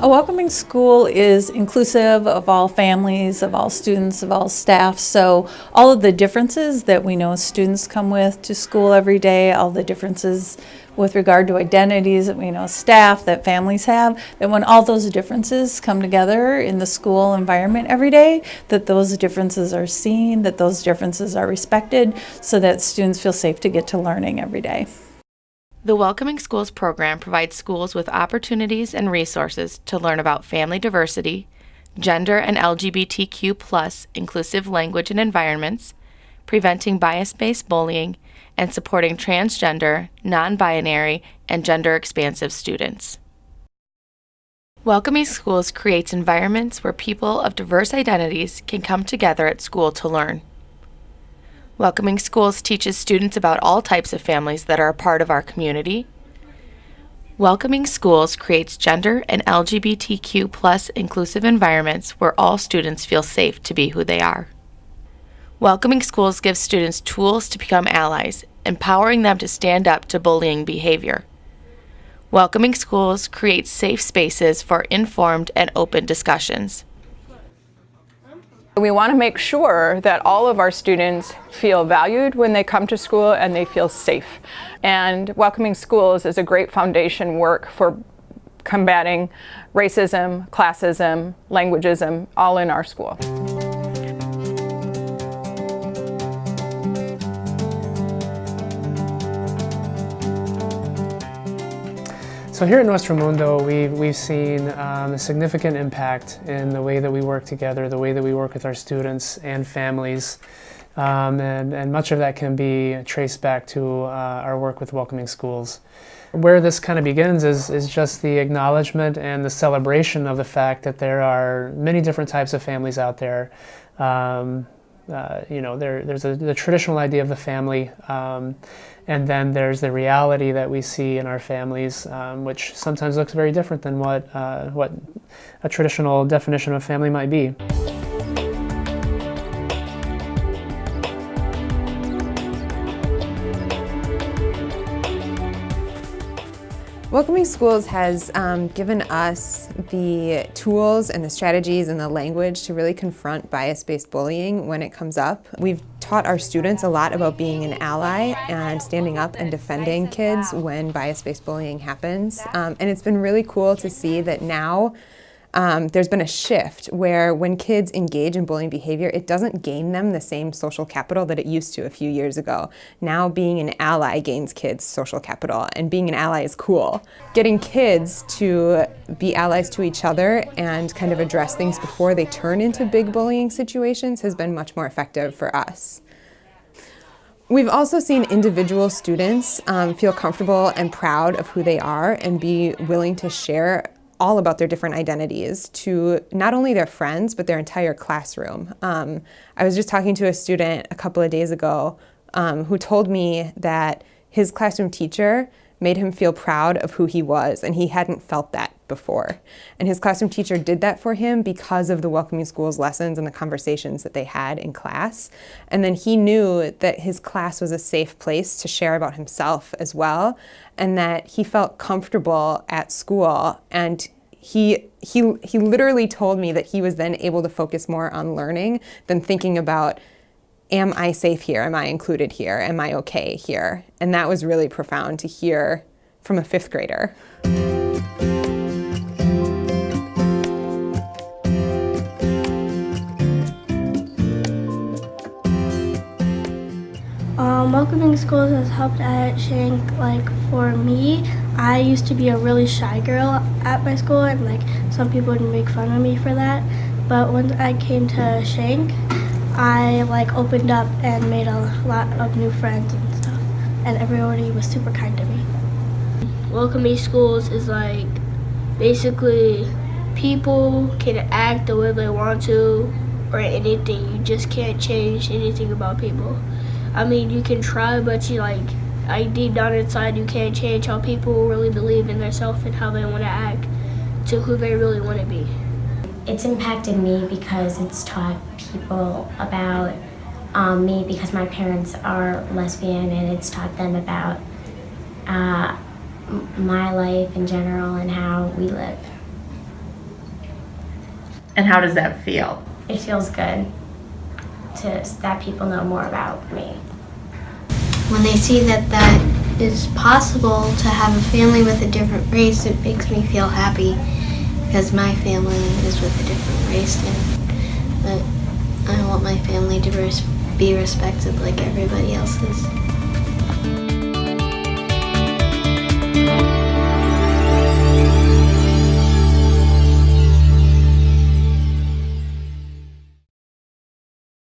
A welcoming school is inclusive of all families, of all students, of all staff. So all of the differences that we know students come with to school every day, all the differences with regard to identities that we know staff, that families have, that when all those differences come together in the school environment every day, that those differences are seen, that those differences are respected, so that students feel safe to get to learning every day. The Welcoming Schools program provides schools with opportunities and resources to learn about family diversity, gender and LGBTQ+ inclusive language and environments, preventing bias-based bullying, and supporting transgender, non-binary, and gender-expansive students. Welcoming Schools creates environments where people of diverse identities can come together at school to learn. Welcoming Schools teaches students about all types of families that are a part of our community. Welcoming Schools creates gender and LGBTQ+ inclusive environments where all students feel safe to be who they are. Welcoming Schools gives students tools to become allies, empowering them to stand up to bullying behavior. Welcoming Schools creates safe spaces for informed and open discussions. We want to make sure that all of our students feel valued when they come to school and they feel safe. And Welcoming Schools is a great foundation work for combating racism, classism, languageism, all in our school. So here at Nuestro Mundo, we've seen a significant impact in the way that we work together, the way that we work with our students and families, and much of that can be traced back to our work with Welcoming Schools. Where this kind of begins is just the acknowledgement and the celebration of the fact that there are many different types of families out there. There's the traditional idea of the family, and then there's the reality that we see in our families, which sometimes looks very different than what a traditional definition of family might be. Welcoming Schools has given us the tools and the strategies and the language to really confront bias-based bullying when it comes up. We've taught our students a lot about being an ally and standing up and defending kids when bias-based bullying happens. And it's been really cool to see that now there's been a shift where when kids engage in bullying behavior, it doesn't gain them the same social capital that it used to a few years ago. Now being an ally gains kids social capital, and being an ally is cool. Getting kids to be allies to each other and kind of address things before they turn into big bullying situations has been much more effective for us. We've also seen individual students feel comfortable and proud of who they are and be willing to share all about their different identities to not only their friends, but their entire classroom. I was just talking to a student a couple of days ago who told me that his classroom teacher made him feel proud of who he was, and he hadn't felt that before. And his classroom teacher did that for him because of the Welcoming Schools lessons and the conversations that they had in class. And then he knew that his class was a safe place to share about himself as well, and that he felt comfortable at school. And he literally told me that he was then able to focus more on learning than thinking about, am I safe here? Am I included here? Am I okay here? And that was really profound to hear from a fifth grader. Welcoming Schools has helped at Shank. For me, I used to be a really shy girl at my school, and some people would make fun of me for that. But when I came to Shank, I opened up and made a lot of new friends and stuff, and everybody was super kind to me. Welcoming Schools is basically people can act the way they want to or anything. You just can't change anything about people. I mean, you can try, but deep down inside, you can't change how people really believe in themselves and how they want to act to who they really want to be. It's impacted me because it's taught people about me because my parents are lesbian, and it's taught them about my life in general and how we live. And how does that feel? It feels good that people know more about me. When they see that is possible to have a family with a different race, it makes me feel happy because my family is with a different race, and I want my family to be respected like everybody else is.